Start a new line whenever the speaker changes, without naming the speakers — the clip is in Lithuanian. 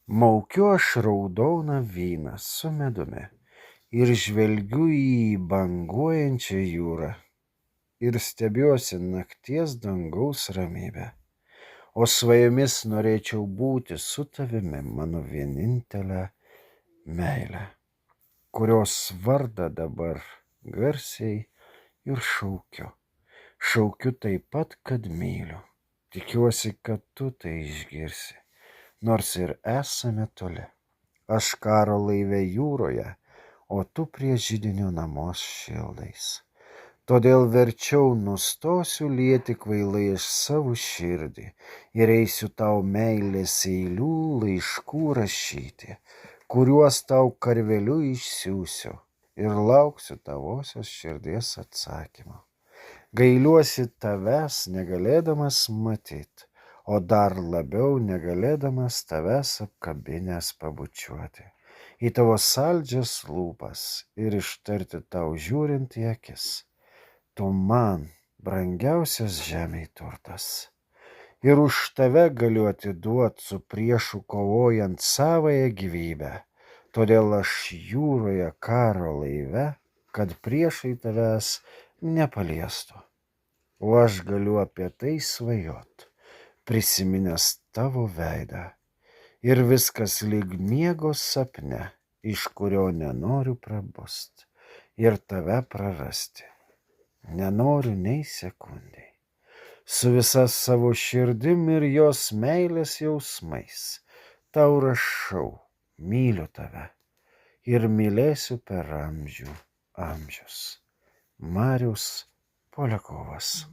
Maukiu aš raudoną vyną su medumi ir žvelgiu į banguojančią jūrą ir stebiuosi nakties dangaus ramybę. O svajomis norėčiau būti su tavimi, mano vienintelė meilė, kurios vardą dabar garsiai ir šaukiu. Šaukiu taip pat, kad myliu. Tikiuosi, kad tu tai išgirsi, nors ir esame toli. Aš karo laive jūroje, o tu prie židinio namos šildais. Todėl verčiau nustosiu lieti kvailai iš savo širdį ir eisiu tau meilės eilių laiškų rašyti, kuriuos tau karveliu išsiųsiu ir lauksiu tavosios širdies atsakymo. Gailiuosi tavęs negalėdamas matyt, o dar labiau negalėdamas tavęs apkabinęs pabučiuoti į tavo saldžias lūpas ir ištarti tau žiūrint į akis. Tu man brangiausias žemėj turtas. Ir už tave galiu atiduot su priešu kovojant savąją gyvybę. Todėl aš jūroje karo laive, kad priešai tavęs nepaliestų. O aš galiu apie tai svajot, prisiminęs tavo veidą. Ir viskas lyg miego sapne, iš kurio nenoriu prabust ir tave prarasti. Nenoriu nei sekundei. Su visa savo širdim ir jos meilės jausmais tau rašau, myliu tave ir mylėsiu per amžių amžius. Marius Poliakovas.